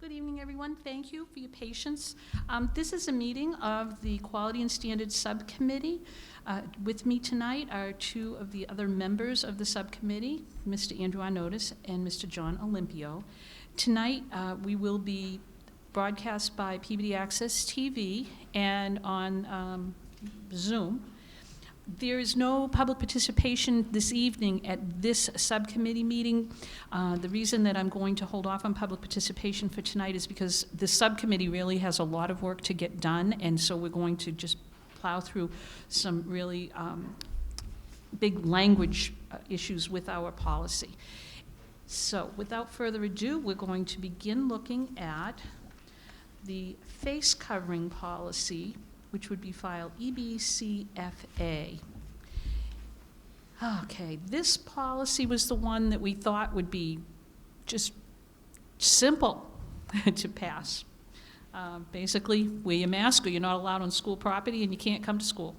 Good evening, everyone. Thank you for your patience. This is a meeting of the Quality and Standards Subcommittee. With me tonight are two of the other members of the subcommittee, Mr. Andrew Arnottis and Mr. John Olympio. Tonight, we will be broadcast by PBD Access TV and on Zoom. There is no public participation this evening at this subcommittee meeting. The reason that I'm going to hold off on public participation for tonight is because the subcommittee really has a lot of work to get done, and so we're going to just plow through some really big language issues with our policy. So without further ado, we're going to begin looking at the face covering policy, which would be file EBCFA. Okay, this policy was the one that we thought would be just simple to pass. Basically, wear your mask or you're not allowed on school property and you can't come to school.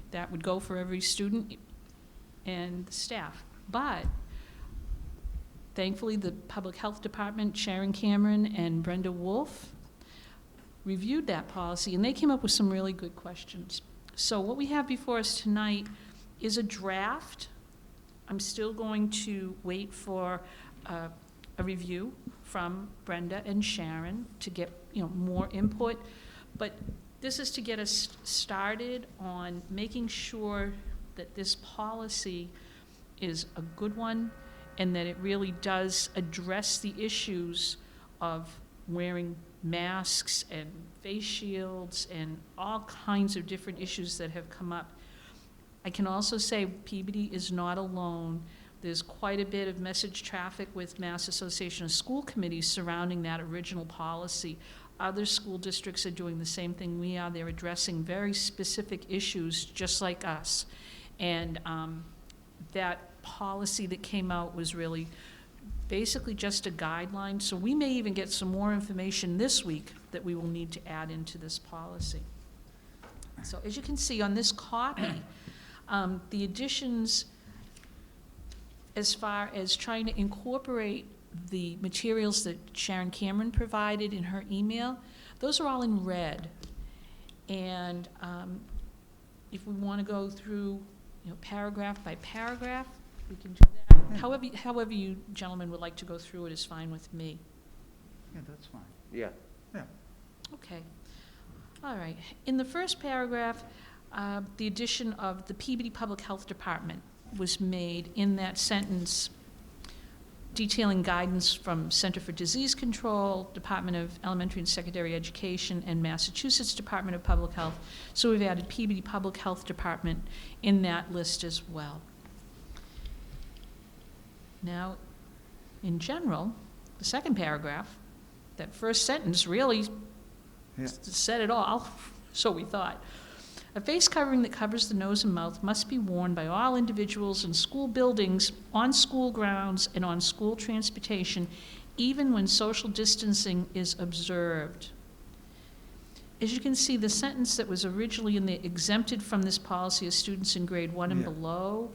That would go for every student and the staff. But thankfully, the Public Health Department, Sharon Cameron and Brenda Wolf, reviewed that policy, and they came up with some really good questions. So what we have before us tonight is a draft. I'm still going to wait for a review from Brenda and Sharon to get more input, but this is to get us started on making sure that this policy is a good one and that it really does address the issues of wearing masks and face shields and all kinds of different issues that have come up. I can also say PBD is not alone. There's quite a bit of message traffic with Mass Association of School Committees surrounding that original policy. Other school districts are doing the same thing we are. They're addressing very specific issues just like us. And that policy that came out was really basically just a guideline, so we may even get some more information this week that we will need to add into this policy. So as you can see on this copy, the additions as far as trying to incorporate the materials that Sharon Cameron provided in her email, those are all in red. And if we want to go through paragraph by paragraph, we can do that. However you gentlemen would like to go through it is fine with me. Yeah, that's fine. Yeah. Yeah. Okay. All right. In the first paragraph, the addition of the PBD Public Health Department was made in that sentence, detailing guidance from Center for Disease Control, Department of Elementary and Secondary Education, and Massachusetts Department of Public Health. So we've added PBD Public Health Department in that list as well. Now, in general, the second paragraph, that first sentence really said it all, so we thought. A face covering that covers the nose and mouth must be worn by all individuals in school buildings, on school grounds, and on school transportation, even when social distancing is observed. As you can see, the sentence that was originally in the exempted from this policy as students in grade 1 and below,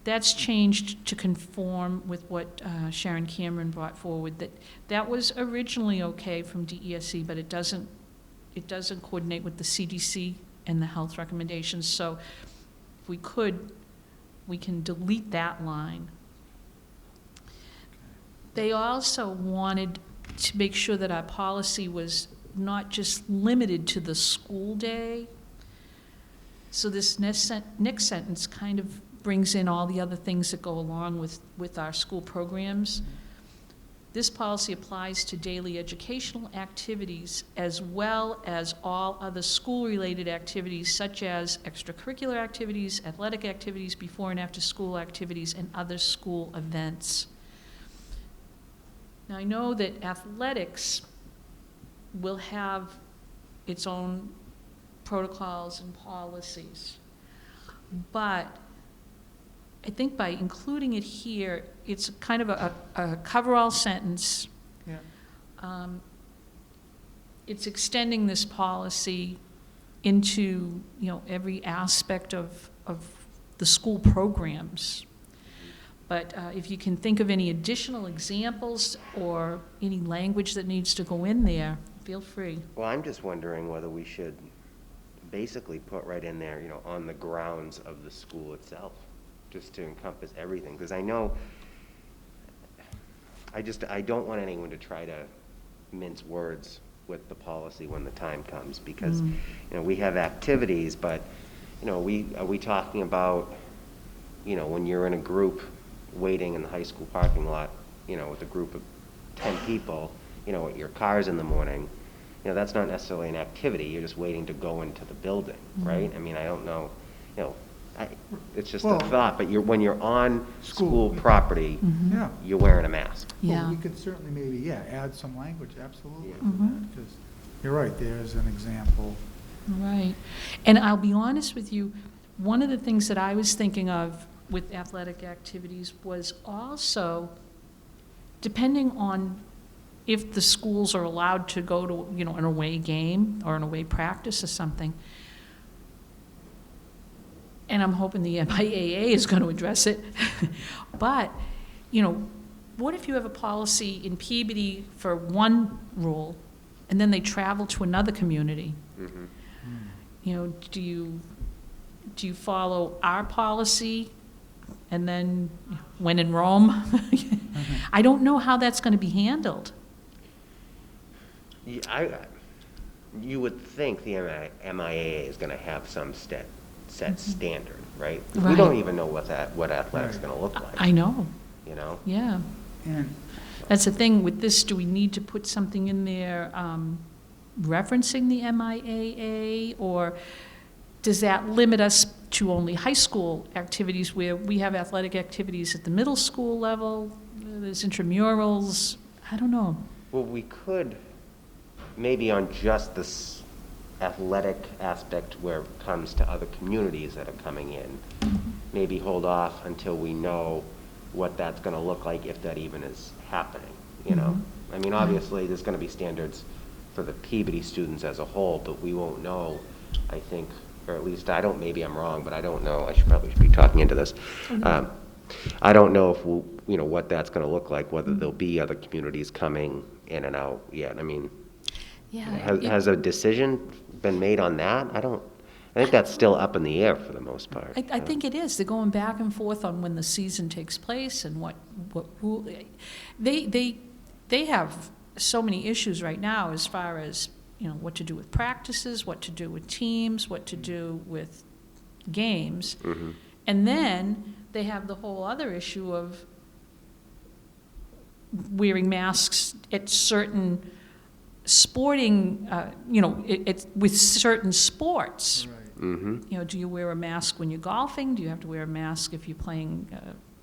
that's changed to conform with what Sharon Cameron brought forward. That was originally okay from DESE, but it doesn't coordinate with the CDC and the health recommendations. So if we could, we can delete that line. They also wanted to make sure that our policy was not just limited to the school day. So this next sentence kind of brings in all the other things that go along with our school programs. This policy applies to daily educational activities as well as all other school-related activities such as extracurricular activities, athletic activities, before and after school activities, and other school events. Now I know that athletics will have its own protocols and policies, but I think by including it here, it's kind of a cover-all sentence. Yeah. It's extending this policy into every aspect of the school programs. But if you can think of any additional examples or any language that needs to go in there, feel free. Well, I'm just wondering whether we should basically put right in there, on the grounds of the school itself, just to encompass everything, because I know, I don't want anyone to try to mince words with the policy when the time comes, because, we have activities, but, are we talking about, when you're in a group waiting in the high school parking lot, with a group of 10 people, at your cars in the morning, that's not necessarily an activity. You're just waiting to go into the building, right? I mean, I don't know, it's just a thought, but when you're on school property, Yeah. you're wearing a mask. Yeah. Well, we could certainly maybe, add some language, absolutely, Yeah. to that, because you're right, there's an example. Right. And I'll be honest with you, one of the things that I was thinking of with athletic activities was also, depending on if the schools are allowed to go to, an away game or an away practice or something, and I'm hoping the MIAA is going to address it, but, what if you have a policy in Peabody for one rule, and then they travel to another community? Do you follow our policy, and then when in Rome? I don't know how that's going to be handled. You would think the MIAA is going to have some set standard, right? We Right. don't even know what athletics is going to look like. I know, yeah. And That's the thing with this, do we need to put something in there referencing the MIAA, or does that limit us to only high school activities where we have athletic activities at the middle school level? There's intramurals, I don't know. Well, we could, maybe on just this athletic aspect where it comes to other communities that are coming in, maybe hold off until we know what that's going to look like, if that even is happening, I mean, obviously, there's going to be standards for the Peabody students as a whole, but we won't know, I think, or at least maybe I'm wrong, but I don't know. I probably should be talking into this. I don't know if what that's going to look like, whether there'll be other communities coming in and out yet. I mean, Yeah. has a decision been made on that? I think that's still up in the air for the most part. I think it is. They're going back and forth on when the season takes place and what rule. They have so many issues right now as far as, what to do with practices, what to do with teams, what to do with games. And then they have the whole other issue of wearing masks at certain sporting, with certain sports. right. Do you wear a mask when you're golfing? Do you have to wear a mask if you're playing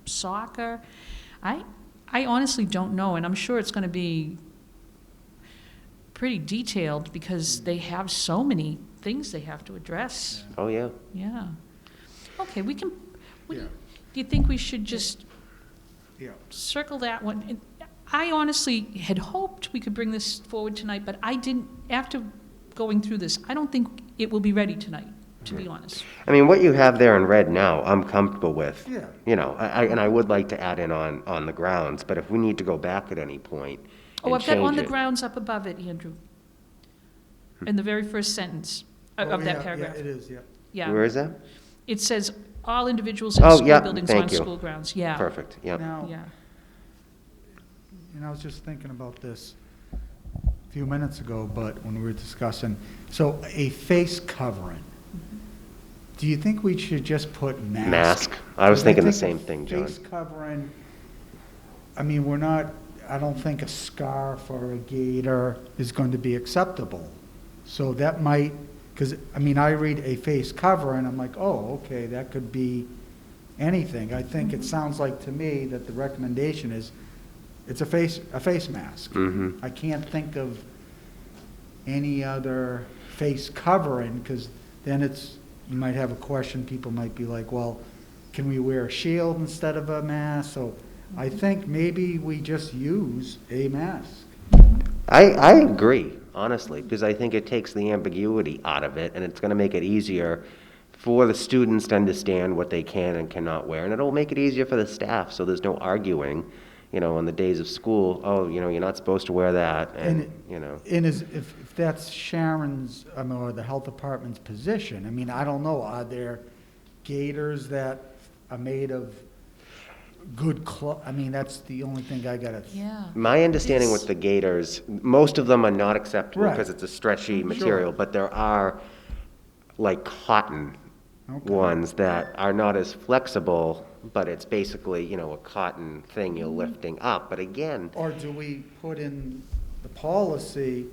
soccer? I honestly don't know, and I'm sure it's going to be pretty detailed because they have so many things they have to address. Oh, yeah. Yeah. Okay, we can, Yeah. do you think we should just Yeah. circle that one? I honestly had hoped we could bring this forward tonight, but I didn't, after going through this, I don't think it will be ready tonight, to be honest. I mean, what you have there in red now, I'm comfortable with. Yeah. And I would like to add in on the grounds, but if we need to go back at any point Oh, and I've got on change the it- grounds up above it, Andrew. In the very first sentence of that paragraph. Yeah, it is, yeah. Yeah. Where is that? It says, all individuals in Oh, school yeah, buildings thank on you. school grounds. Yeah. Perfect, yep. Now, Yeah. I was just thinking about this a few minutes ago, but when we were discussing, so a face covering. Do you think we should just put mask? Mask. I was thinking the a same thing, John. Face covering, I mean, I don't think a scarf or a gaiter is going to be acceptable. So that might, because, I read a face covering, I'm like, oh, okay, that could be anything. I think it sounds like to me that the recommendation is, it's a face mask. I can't think of any other face covering, because then you might have a question, people might be like, well, can we wear a shield instead of a mask? So I think maybe we just use a mask. I agree, honestly, because I think it takes the ambiguity out of it, and it's going to make it easier for the students to understand what they can and cannot wear, and it'll make it easier for the staff, so there's no arguing, on the days of school, oh, you're not supposed to wear that, and. And if that's Sharon's, or the health department's position, I mean, I don't know, are there gaiters that are made of good I mean, that's the only thing I gotta. Yeah. My understanding with the gaiters, most of them are not acceptable Right. because it's a stretchy Sure. material, but there are like cotton Okay. ones that are not as flexible, but it's basically, a cotton thing you're lifting up. But again, Or do we put in the policy,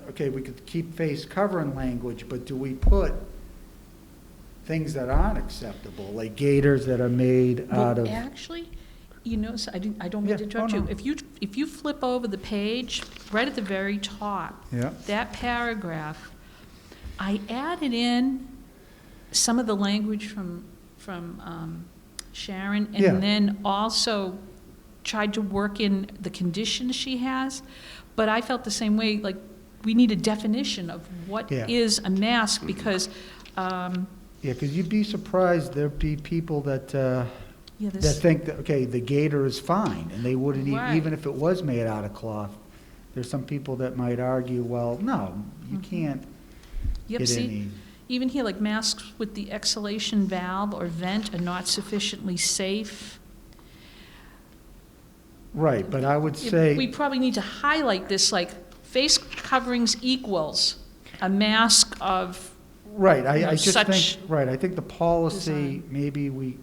okay, we could keep face covering language, but do we put things that aren't acceptable, like gaiters that are made out Well, of? actually, so I don't mean to Yeah, interrupt oh, you. no. If you flip over the page, right at the very top, Yeah. that paragraph, I added in some of the language from Sharon, Yeah. and then also tried to work in the conditions she has. But I felt the same way, like, we need a definition of what Yeah. is a mask, because, Yeah, because you'd be surprised, there'd be people that yeah, that this, think that, okay, the gaiter is fine, and they wouldn't, Right. even if it was made out of cloth. There's some people that might argue, well, no, you can't yep, get see? any. Even here, like masks with the exhalation valve or vent are not sufficiently safe. Right, but I would say. We probably need to highlight this, like, face coverings equals a mask of, Right, I just such think, right, I think the policy, design. maybe we,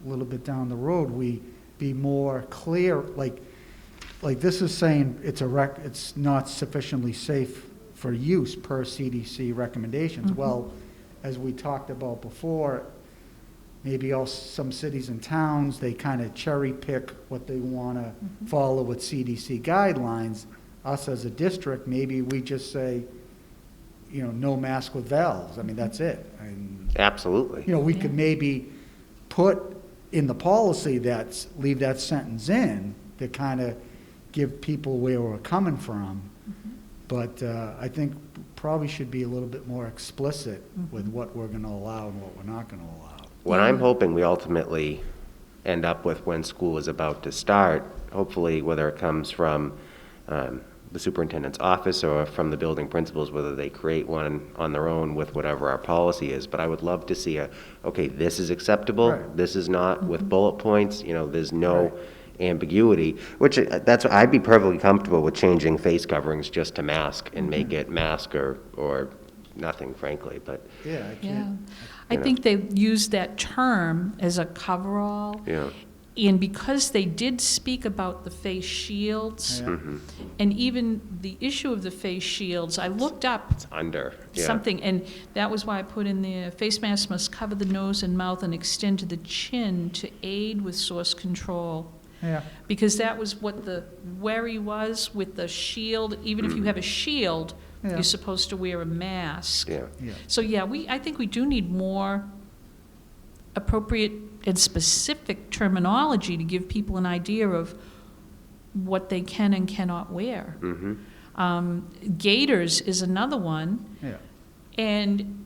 a little bit down the road, we be more clear, like this is saying it's not sufficiently safe for use per CDC recommendations. Mhm. Well, as we talked about before, maybe some cities and towns, they kind of cherry pick what they want to follow with CDC guidelines. Us as a district, maybe we just say, no mask with valves. I mean, that's it. And, absolutely. we could maybe put in the policy leave that sentence in to kind of give people where we're coming from. But I think probably should be a little bit more explicit with what we're going to allow and what we're not going to allow. What I'm hoping we ultimately end up with when school is about to start, hopefully whether it comes from the superintendent's office or from the building principals, whether they create one on their own with whatever our policy is. But I would love to see okay, this is acceptable, Right. this is not, with bullet points, there's no Right. ambiguity, which I'd be perfectly comfortable with changing face coverings just to mask and make it mask or nothing, frankly, but, Yeah, I yeah. can't. I think they used that term as a coverall. yeah. And because they did speak about the face shields, Yeah. and even the issue of the face shields, I looked up Under, yeah. something, and that was why I put in there, face masks must cover the nose and mouth and extend to the chin to aid with source control. Yeah, Because that was what the worry was with the shield. Even if you have a shield, Yeah. you're supposed to wear a mask. Yeah. yeah. So, yeah, I think we do need more appropriate and specific terminology to give people an idea of what they can and cannot wear. Mm-hmm. Gaiters is another one, Yeah. and,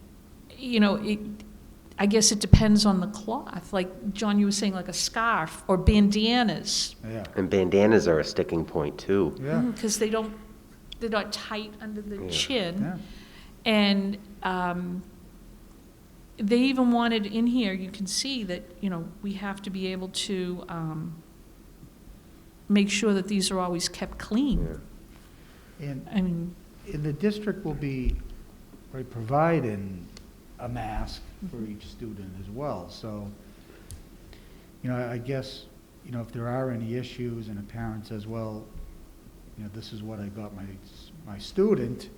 I guess it depends on the cloth. Like, John, you were saying, like a scarf or bandanas, Yeah. And bandanas are a sticking point, too. Yeah. because they're not tight under the Yeah. chin. Yeah. And they even wanted in here, you can see that, we have to be able to make sure that these are always kept clean. Yeah. And the district will be providing a mask for each student as well. So, I guess, if there are any issues and a parent says, well, this is what I got my student,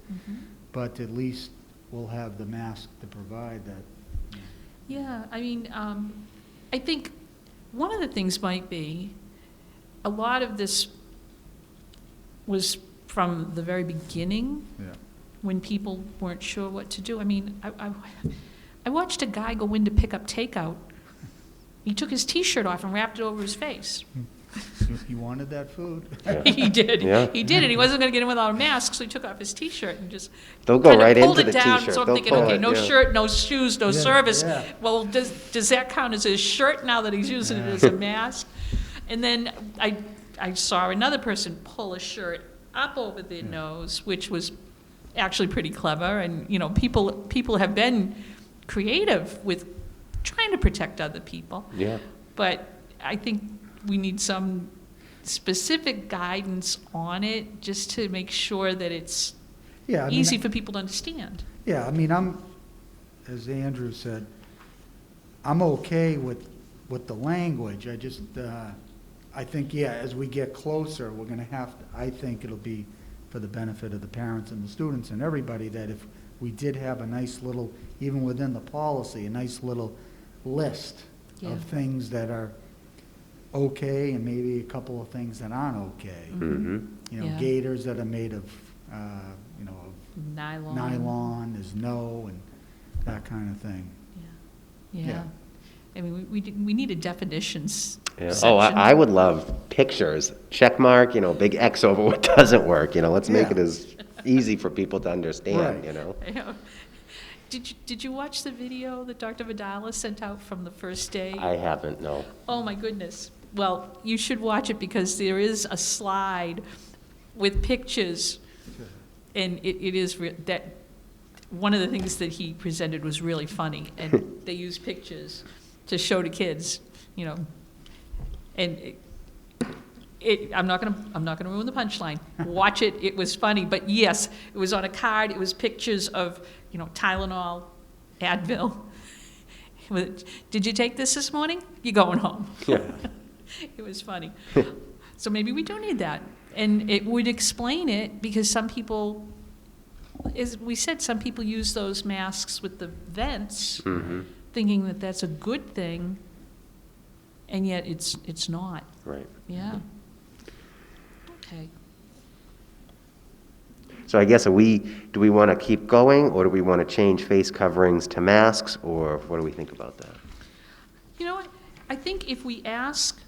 but at least we'll have the mask to provide that. Yeah, I think one of the things might be, a lot of this was from the very beginning, Yeah. when people weren't sure what to do. I watched a guy go in to pick up takeout. He took his T-shirt off and wrapped it over his face. He wanted that food. Yeah. He did. Yeah. He did, and he wasn't going to get in without a mask, so he took off his T-shirt and just They'll go kind of right pulled into it the down. T-shirt. So I'm They'll thinking, pull okay, it, no yeah. shirt, no shoes, no Yeah, service. yeah. Well, does that count as his shirt now that he's using it as a mask? And then I saw another person pull a shirt up over their nose, which was actually pretty clever. And, you know, people have been creative with trying to protect other people. Yeah. But I think we need some specific guidance on it, just to make sure that it's Yeah, I mean, easy for people to understand. Yeah, I mean, as Andrew said, I'm okay with the language. I just, I think, yeah, as we get closer, we're gonna have to, I think it'll be for the benefit of the parents and the students and everybody, that if we did have a nice little, even within the policy, a nice little list Yeah. of things that are okay and maybe a couple of things that aren't okay. Mm-hmm. You know, Yeah. gaiters that are made of, you know, of Nylon. nylon is no, and that kind of thing. Yeah. Yeah. I mean, we need a definitions Yeah. section. Oh, I would love pictures, check mark, you know, big X over what doesn't work, you know, let's make it Yeah. as easy for people to understand, Right. you know? Did you watch the video that Dr. Vidala sent out from the first day? I haven't, no. Oh, my goodness. Well, you should watch it, because there is a slide with pictures, and it is that one of the things that he presented was really funny, and they use pictures to show to kids, you know, and I'm not gonna ruin the punchline. Watch it. It was funny, but yes, it was on a card. It was pictures of, you know, Tylenol, Advil. Did you take this morning? You're going home. Yeah. It was funny. So maybe we do need that. And it would explain it, because some people, as we said, some people use those masks with the vents, Mm-hmm. thinking that that's a good thing, and yet it's not. Right. Yeah. Okay. So I guess do we want to keep going, or do we want to change face coverings to masks, or what do we think about that? You know what? I think if we ask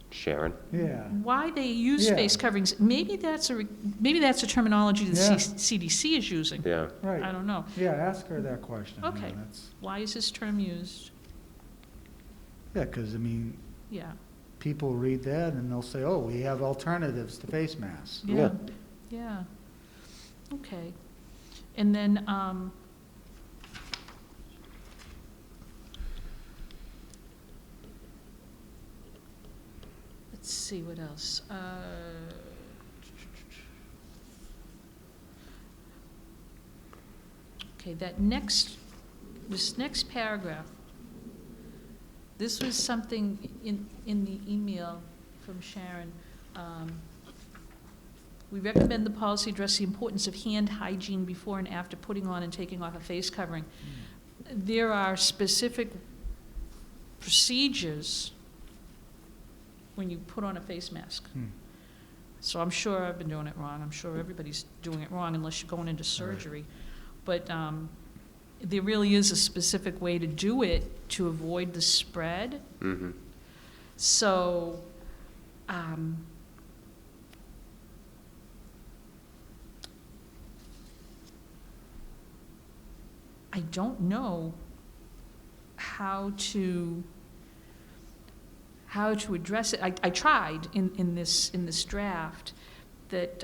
Sharon? Yeah. why they use Yeah. face coverings, maybe that's a terminology the Yeah. CDC is using. Yeah. Right. I don't know. Yeah, ask her that question. Yeah, Okay. that's- Why is this term used? Yeah, because, I mean, Yeah. people read that and they'll say, oh, we have alternatives to face masks. Yeah. Yeah. Okay. And then, let's see what else. Okay, this next paragraph, this was something in the email from Sharon. We recommend the policy address the importance of hand hygiene before and after putting on and taking off a face covering. There are specific procedures when you put on a face mask. Hmm. So I'm sure I've been doing it wrong. I'm sure everybody's doing it wrong unless you're going into surgery. But there really is a specific way to do it to avoid the spread. Mm-hmm. So, I don't know how to address it. I tried in this draft that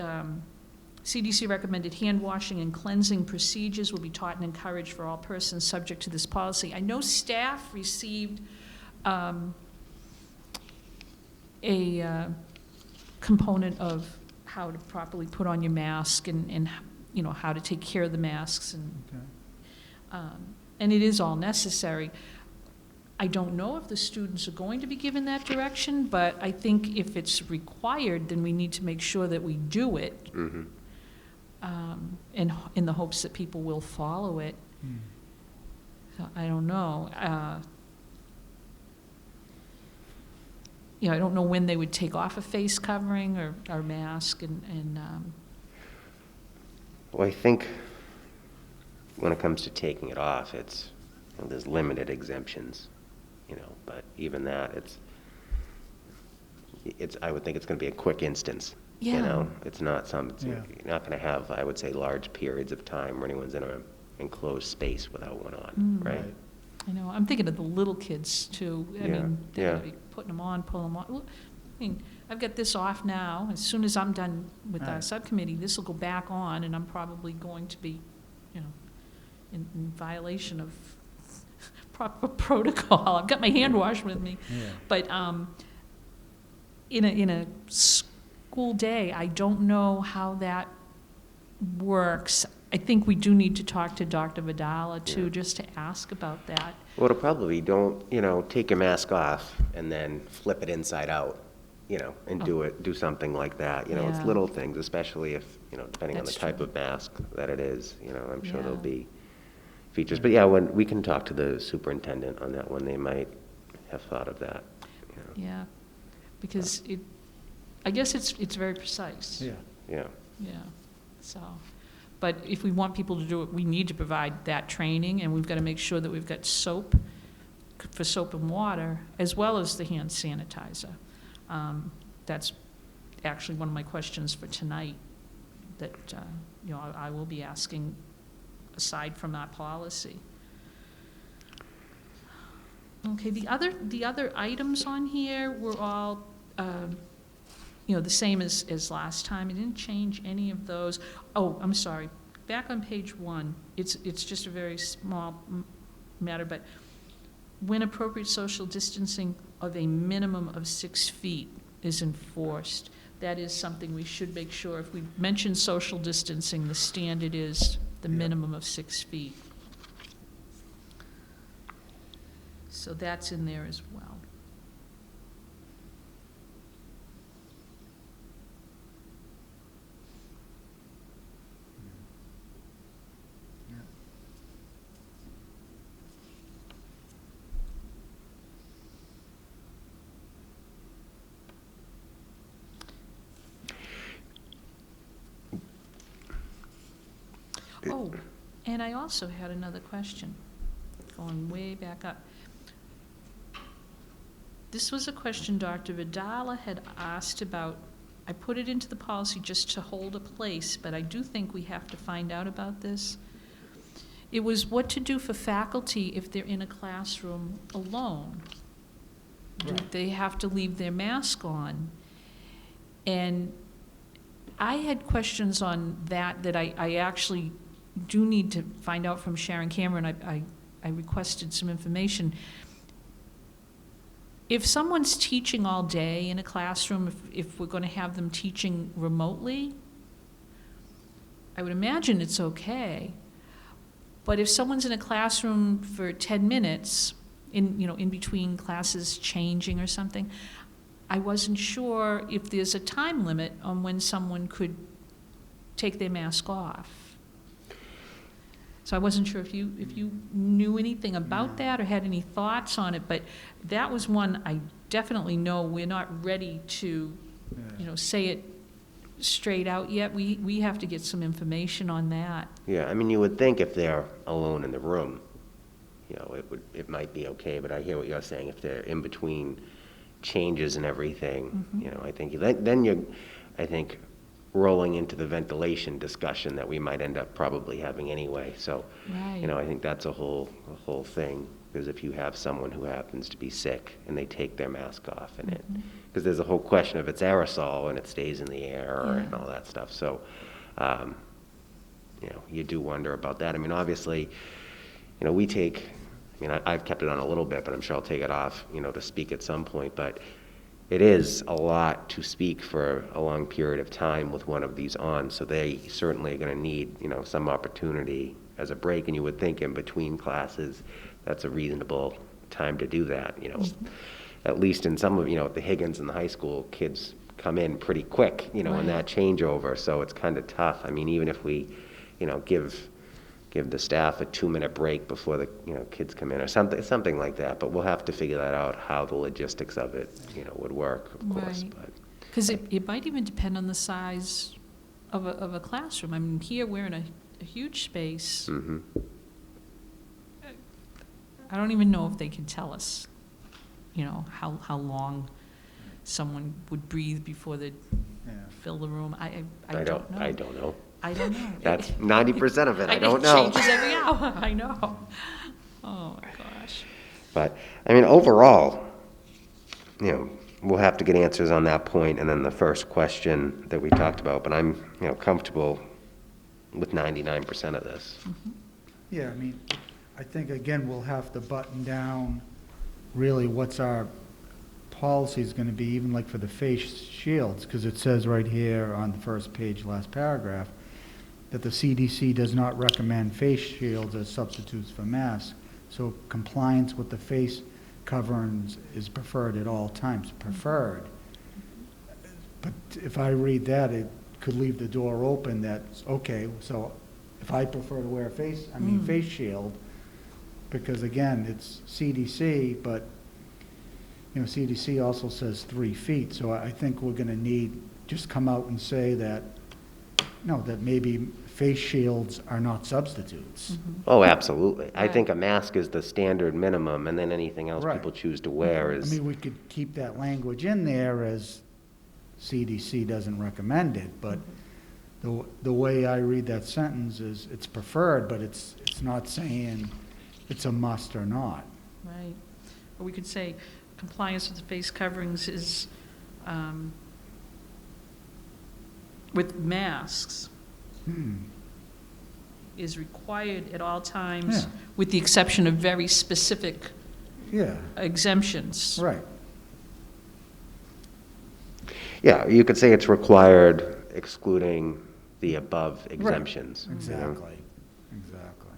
CDC recommended hand washing and cleansing procedures will be taught and encouraged for all persons subject to this policy. I know staff received a component of how to properly put on your mask and you know, how to take care of the masks, Okay. and it is all necessary. I don't know if the students are going to be given that direction, but I think if it's required, then we need to make sure that we do it, Mm-hmm. in the hopes that people will follow it. Hmm. So I don't know. You know, I don't know when they would take off a face covering or mask, and Well, I think when it comes to taking it off, it's, you know, there's limited exemptions, you know, but even that, it's I would think it's going to be a quick instance. Yeah. You know, it's not Yeah. you're not going to have, I would say, large periods of time where anyone's in an enclosed space without one on, right? I know, I'm thinking of the little kids too. I Yeah, mean, they're yeah. gonna be putting them on, pulling them on. Look, I mean, I've got this off now. As soon as I'm done with our Right. subcommittee, this will go back on, and I'm probably going to be, you know, in violation of proper protocol. I've got my hand wash with me. Yeah. But in a school day, I don't know how that works. I think we do need to talk to Dr. Vidala too, Yeah. just to ask about that. Well, it'll probably don't, take your mask off and then flip it inside out, and do something like that. It's Yeah. little things, especially if, depending on the That's type true. of mask that it is, I'm sure there'll Yeah. be features. But yeah, when we can talk to the superintendent on that one, they might have thought of that. Yeah, because I guess it's very precise. Yeah. Yeah. Yeah, so, but if we want people to do it, we need to provide that training, and we've got to make sure that we've got soap for soap and water, as well as the hand sanitizer. That's actually one of my questions for tonight, that, I will be asking, aside from that policy. Okay, the other items on here were all, the same as last time. I didn't change any of those. Oh, I'm sorry. Back on page 1, it's just a very small matter, but when appropriate social distancing of a minimum of 6 feet is enforced, that is something we should make sure. If we mention social distancing, the standard is the Yeah. minimum of 6 feet. So that's in there as well. Oh, and I also had another question, going way back up. This was a question Dr. Vidala had asked about. I put it into the policy just to hold a place, but I do think we have to find out about this. It was what to do for faculty if they're in a classroom alone. Do Right. they have to leave their mask on? And I had questions on that I actually do need to find out from Sharon Cameron. I requested some information. If someone's teaching all day in a classroom, if we're going to have them teaching remotely, I would imagine it's okay. But if someone's in a classroom for 10 minutes, in between classes changing or something, I wasn't sure if there's a time limit on when someone could take their mask off. So I wasn't sure if you knew anything about that or had any thoughts on it, but that was one I definitely know we're not ready to, say it straight out yet. We have to get some information on that. Yeah, I mean, you would think if they're alone in the room, it might be okay, but I hear what you're saying. If they're in between changes and everything, Mhm. I think then you're, rolling into the ventilation discussion that we might end up probably having anyway. So, Right. I think that's a whole thing, because if you have someone who happens to be sick and they take their mask off, and because there's a whole question of it's aerosol and it stays in the air and Yeah. all that stuff. So, you do wonder about that. I mean, obviously, we take, I've kept it on a little bit, but I'm sure I'll take it off, to speak at some point, but it is a lot to speak for a long period of time with one of these on, so they certainly are going to need, some opportunity as a break, and you would think in between classes, that's a reasonable time to do that, At least in some of, the Higgins and the high school kids come in pretty quick, in Right. that changeover, so it's kind of tough. I mean, even if we, give the staff a 2-minute break before the kids come in or something like that. But we'll have to figure that out, how the logistics of it would work, of course. Right. But Because it might even depend on the size of a classroom. I mean, here we're in a huge space. mhm. I don't even know if they can tell us, how long someone would breathe before they Yeah. fill the room. I I don't know. don't, I don't know. I don't know. That's 90% of it, I don't know. It changes every hour, I know. Oh, my gosh. But, I mean, overall, you know, we'll have to get answers on that point, and then the first question that we talked about, but I'm, you know, comfortable with 99% of this. Yeah, I mean, I think, again, we'll have to button down really what's our policy is going to be, even like for the face shields, because it says right here on the first page, last paragraph, that the CDC does not recommend face shields as substitutes for masks. So compliance with the face coverings is preferred at all times, preferred. But if I read that, it could leave the door open that, okay, so if I prefer to wear a face shield, because again, it's CDC, but, you know, CDC also says 3 feet, so I think we're gonna need, just come out and say that, no, that maybe face shields are not substitutes. Oh, absolutely. I Right. think a mask is the standard minimum, and then anything else Right. people choose to wear I is, mean, we could keep that language in there as CDC doesn't recommend it, but the way I read that sentence is it's preferred, but it's not saying it's a must or not. Right. Or we could say compliance with the face coverings is, with masks, is required at all times, Yeah. with the exception of very specific Yeah, exemptions. right. yeah, you could say it's required excluding the above exemptions. you know? Exactly, exactly.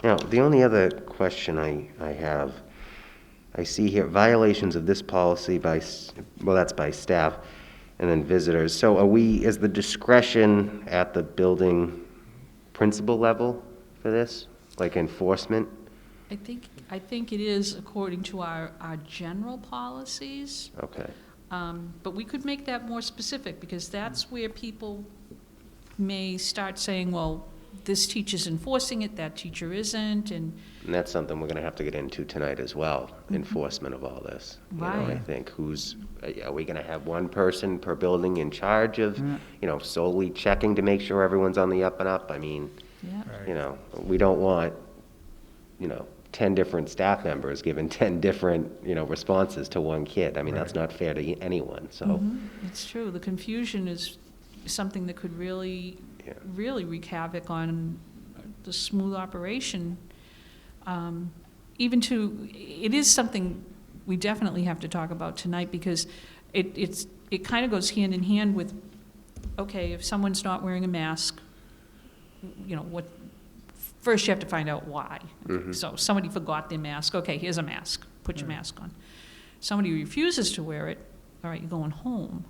Now, the only other question I have, I see here, violations of this policy by, well, that's by staff, and then visitors. So is the discretion at the building principal level for this, like enforcement? I think it is according to our general policies, Okay, but we could make that more specific, because that's where people may start saying, well, this teacher's enforcing it, that teacher isn't, and and that's something we're gonna have to get into tonight as well, enforcement of all this. You know, I Right. think are we gonna have one person per building in charge of, you know, solely checking to make sure everyone's on the up and up? I mean, yeah. you know, we don't want, you know, 10 different staff members giving 10 different, you know, responses to one kid. I mean, that's not fair to anyone, so. It's true. The confusion is something that could really, Yeah. really wreak havoc on the smooth operation. It is something we definitely have to talk about tonight, because it kind of goes hand in hand with, okay, if someone's not wearing a mask, you know, first you have to find out why. So somebody forgot their mask, okay, here's a mask, put your mask on. Somebody refuses to wear it, all right, you're going home.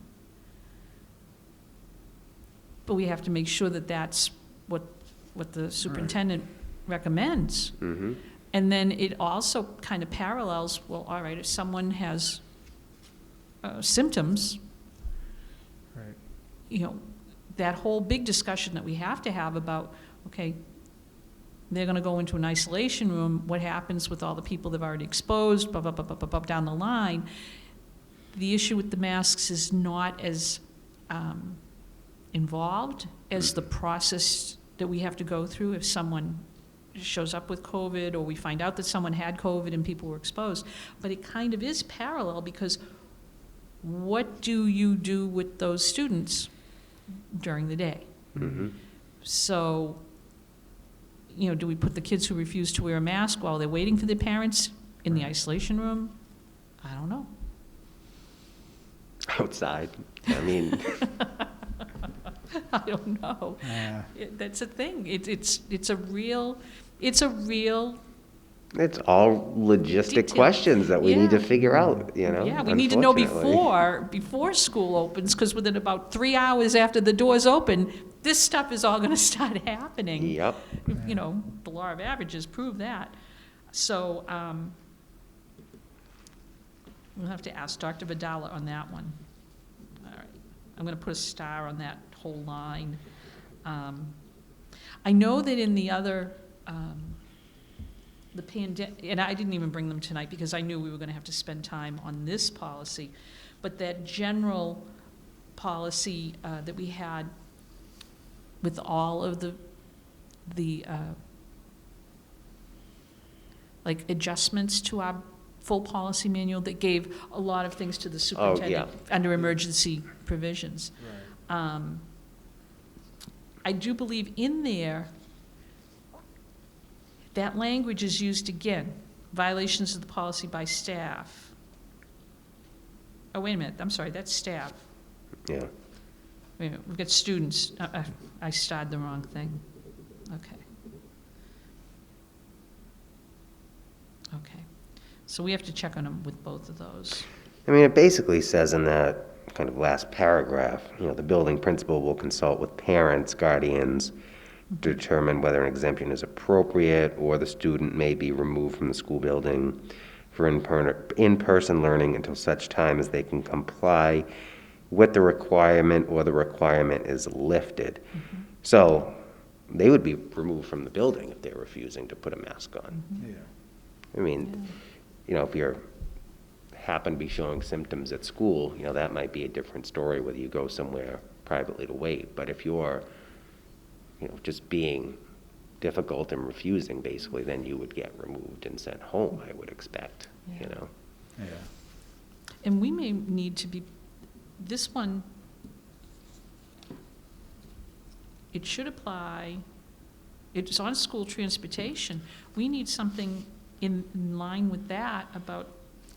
But we have to make sure that that's what the superintendent recommends. And then it also kind of parallels, well, all right, if someone has symptoms, Right. you know, that whole big discussion that we have to have about, okay, they're going to go into an isolation room, what happens with all the people they've already exposed, blah, blah, blah, blah, blah, blah, down the line. The issue with the masks is not as involved as the process that we have to go through if someone shows up with COVID, or we find out that someone had COVID and people were exposed. But it kind of is parallel, because what do you do with those students during the day? So, you know, do we put the kids who refuse to wear a mask while they're waiting for their parents in the isolation room? I don't know. Outside, I mean, I don't know. That's a thing. It's a real. It's all logistic Detail. questions that we need to Yeah. figure out, you know? Yeah, we need to know unfortunately. before school opens, because within about 3 hours after the doors open, this stuff is all going to start happening. Yep. You know, the law of averages prove that. So we'll have to ask Dr. Vidala on that one. All right. I'm going to put a star on that whole line. I know that in the other, the and I didn't even bring them tonight because I knew we were gonna have to spend time on this policy, but that general policy that we had with all of the like adjustments to our full policy manual that gave a lot of things to the superintendent under emergency provisions. Right. I do believe in there, that language is used again, violations of the policy by staff. Oh, wait a minute, I'm sorry, that's staff. Yeah. Wait a minute, we've got students. I started the wrong thing. Okay. Okay. So we have to check on them with both of those. I mean, it basically says in that kind of last paragraph, the building principal will consult with parents, guardians, to determine whether an exemption is appropriate or the student may be removed from the school building for in-person learning until such time as they can comply with the requirement or the requirement is lifted. Mm-hmm. So they would be removed from the building if they're refusing to put a mask on. Mm-hmm. Yeah. I mean, if you're happen to be showing symptoms at school, that might be a different story whether you go somewhere privately to wait. But if you're, just being difficult and refusing, basically, then you would get removed and sent home, I would expect, Yeah. Yeah. And we may need to be, this one, it should apply, it's on school transportation. We need something in line with that about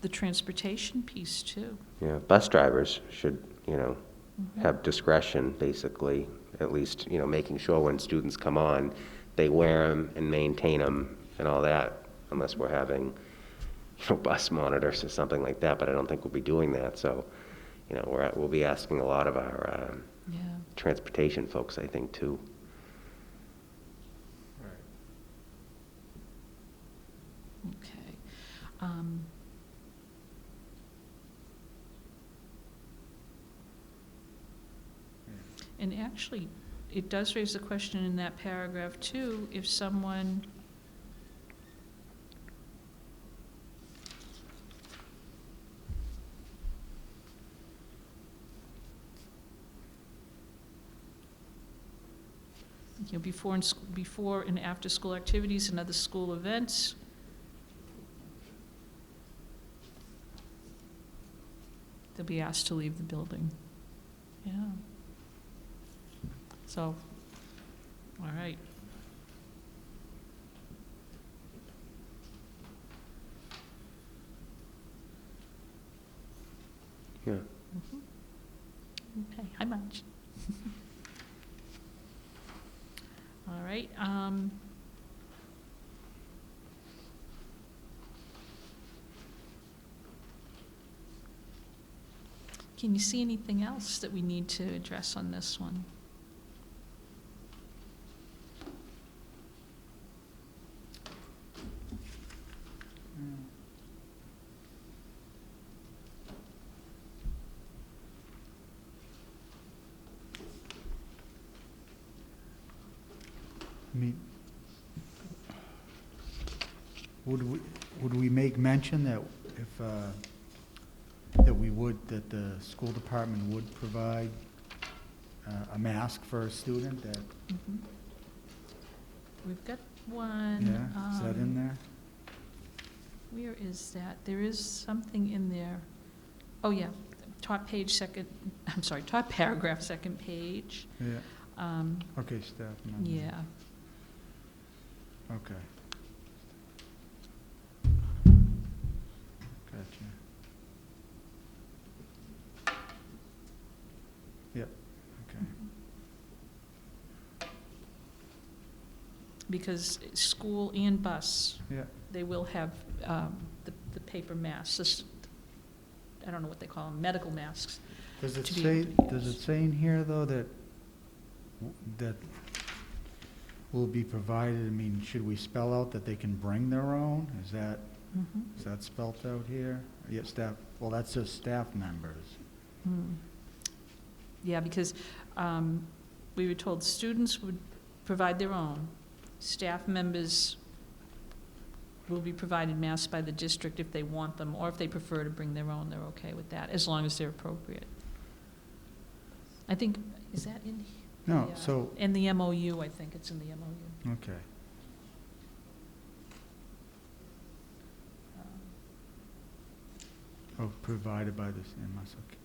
the transportation piece too. Yeah, bus drivers should, Mhm. have discretion, basically, at least, making sure when students come on, they wear them and maintain them and all that, unless we're having, bus monitors or something like that, but I don't think we'll be doing that, so, we'll be asking a lot of our Yeah. transportation folks, I think, too. Right. Okay. And actually, it does raise the question in that paragraph too, if someone before and after school activities and other school events. They'll be asked to leave the building. Yeah. So, all right. Yeah. Mhm. Okay, hi, Marge. All right, can you see anything else that we need to address on this one? I mean, would we make mention that if, that the school department would provide a mask for a student that, Mhm. We've got one. yeah, is that in there? Where is that? There is something in there. Oh, yeah, top paragraph, second page. Yeah, Um, okay, staff members. yeah. Okay. Gotcha. Yep, okay. Because school and bus, Yeah, they will have the paper masks. I don't know what they call them, medical masks. does it To be say, able to does it use. say in here, though, that will be provided, I mean, should we spell out that they can bring their own? Is that spelled out here? Yeah, staff, well, that's just staff members. Yeah, because we were told students provide their own. Staff members will be provided masks by the district if they want them, or if they prefer to bring their own, they're okay with that, as long as they're appropriate. I think, is that in? No, the, so, in the MOU, I think it's in the MOU. okay. Oh, provided by the CMS, okay.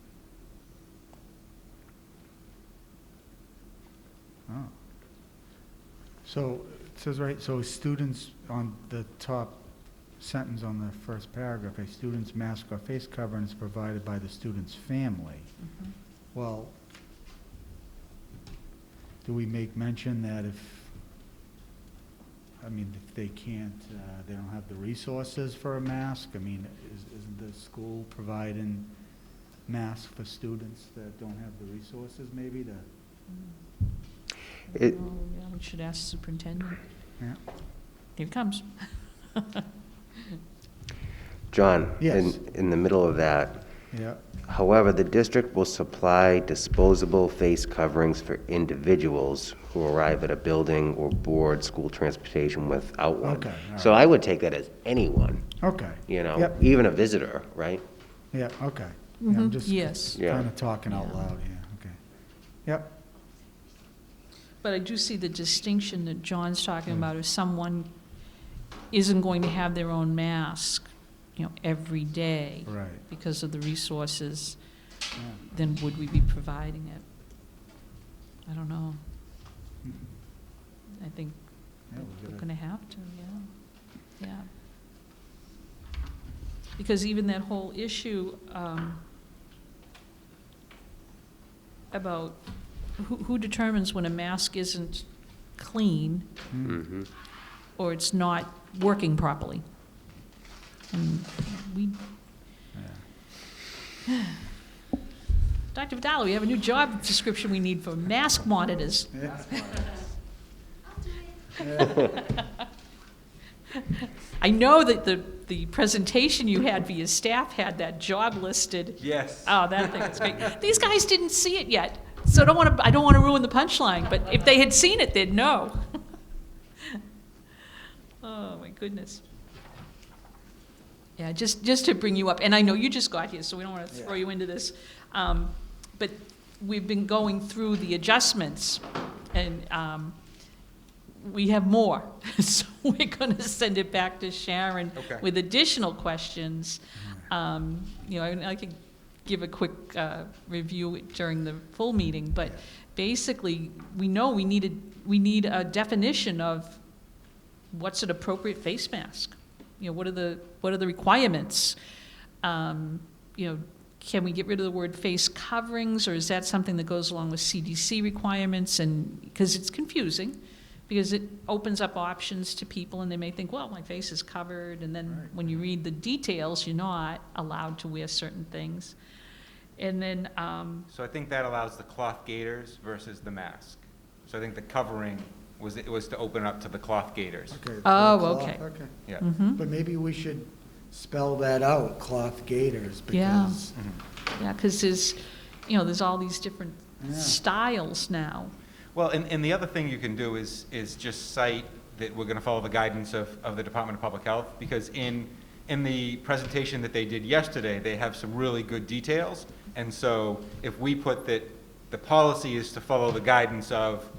Oh. So, it says right, so students, on the top sentence on the first paragraph, a student's mask or face covering is provided by the student's family. Mhm. Well, do we make mention that if they can't, they don't have the resources for a mask? I mean, isn't the school providing masks for students that don't have the resources maybe to? It- Oh, yeah, we should ask the superintendent. Yeah. Here it comes. John, Yes. in the middle of that, Yeah, however, the district will supply disposable face coverings for individuals who arrive at a building or board school transportation without one. Okay, all So right. I would take that as anyone, okay. you know, Yep. even a visitor, right? Yeah, okay. Yeah, I'm Mhm, just yes. Yeah. kind of talking out Yeah. loud, yeah, okay. Yep, But I do see the distinction that John's talking about. If someone isn't going to have their own mask, every day right, because of the resources, yeah. then would we be providing it? I don't know. I think Yeah, we we're gotta- gonna have to, yeah. Because even that whole issue, about who determines when a mask isn't clean Mm-hmm. or it's not working properly? And we, Yeah. Dr. Vidal, we have a new job description we need for mask monitors. I know that the presentation you had for your staff had that job listed. Yes. Oh, that thing is great. These guys didn't see it yet, so I don't want to ruin the punchline, but if they had seen it, they'd know. Oh, my goodness. Yeah, just to bring you up, and I know you just got here, so we don't want to throw you into this, but we've been going through the adjustments, and we have more. So we're going to send it back to Sharon Okay. with additional questions. I could give a quick review during the full meeting, but basically, we know we need a definition of what's an appropriate face mask. What are the requirements? Can we get rid of the word face coverings, or is that something that goes along with CDC requirements? And because it's confusing, because it opens up options to people, and they may think, well, my face is covered, and then Right. when you read the details, you're not allowed to wear certain things. And then, So I think that allows the cloth gaiters versus the mask. So I think the covering was to open up to the cloth gaiters. Okay. for Oh, cloth, okay. Okay. Yeah. mhm. But maybe we should spell that out, cloth gaiters, Yeah. because, Yeah, because there's all these different Yeah. styles now. Well, and the other thing you can do is just cite that we're going to follow the guidance of the Department of Public Health, because in the presentation that they did yesterday, they have some really good details. And so if we put that the policy is to follow the guidance of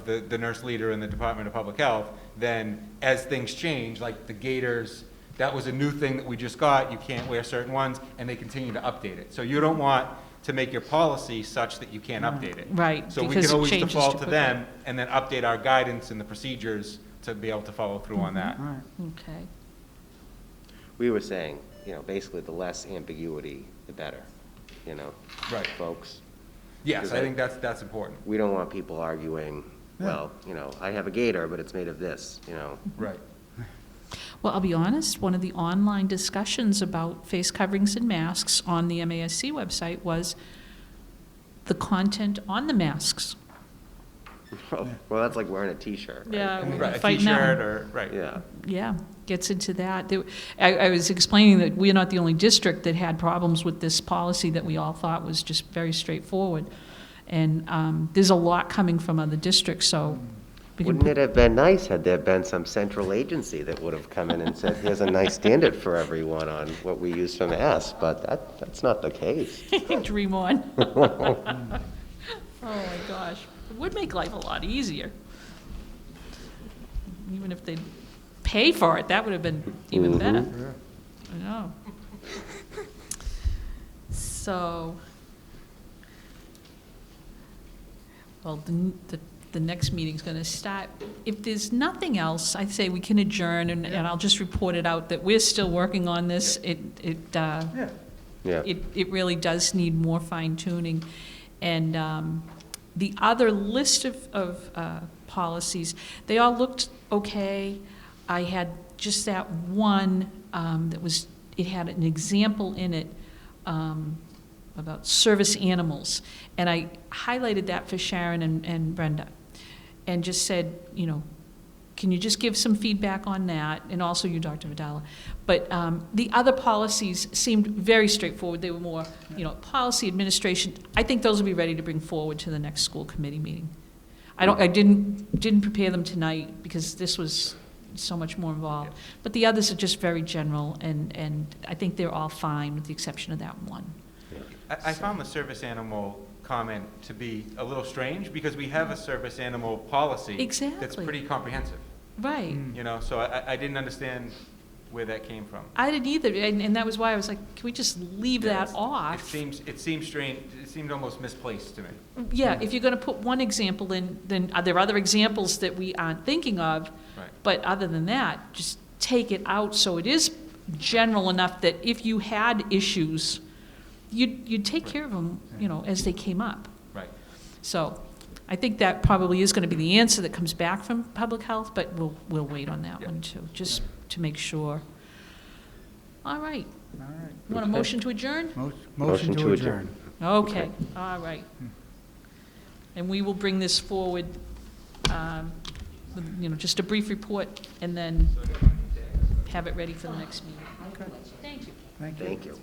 the nurse leader in the Department of Public Health, then as things change, like the gaiters, that was a new thing that we just got, you can't wear certain ones, and they continue to update it. So you don't want to make your policy such that you can't update it. Right, So we because can it always changes default too to quickly. them and then update our guidance and the procedures to be able to follow through on that. all right. Okay. We were saying, basically the less ambiguity, the better, Right. folks. Yes, I think that's important. We don't want people arguing, Yeah. well, I have a gaiter, but it's made of this, Right. Well, I'll be honest, one of the online discussions about face coverings and masks on the MASC website was the content on the masks. Well, that's like wearing a T-shirt, right? Yeah, we're Right, a fighting that T-shirt one. or, right. Yeah. Yeah, gets into that. I was explaining that we're not the only district that had problems with this policy that we all thought was just very straightforward. And there's a lot coming from other districts, so We can Wouldn't it have been nice had there been some central agency that would have come in and said, here's a nice standard for everyone on what we use for masks, but that's not the case. Dream on. Oh, my gosh. It would make life a lot easier. Even if they pay for it, that would have been even better. I know. So, well, the next meeting's gonna start. If there's nothing else, I'd say we can adjourn, and I'll just report it out that we're still working on this. Yeah. It really does need more fine tuning. And the other list of policies, they all looked okay. I had just that one it had an example in it about service animals. And I highlighted that for Sharon and Brenda and just said, can you just give some feedback on that? And also you, Dr. Vidala. But the other policies seemed very straightforward. They were more, policy administration. I think those will be ready to bring forward to the next school committee meeting. I didn't prepare them tonight because this was so much more involved. But the others are just very general, and I think they're all fine with the exception of that one. I found the service animal comment to be a little strange because we have a service animal policy that's Exactly. pretty comprehensive. Right. So I didn't understand where that came from. I didn't either, and that was why I was like, can we just leave that It off? seems strange. It seemed almost misplaced to me. Yeah, if you're going to put one example in, then are there other examples that we aren't thinking of? Right. But other than that, just take it out so it is general enough that if you had issues, you'd take care of them, as they came up. Right. So I think that probably is going to be the answer that comes back from public health, but we'll wait on that one too, just to make sure. All right. All right. You want a motion to adjourn? Motion to adjourn. Okay, all right. And we will bring this forward, just a brief report, and then have it ready for the next meeting. Okay. Thank you. Thank you. Thank you.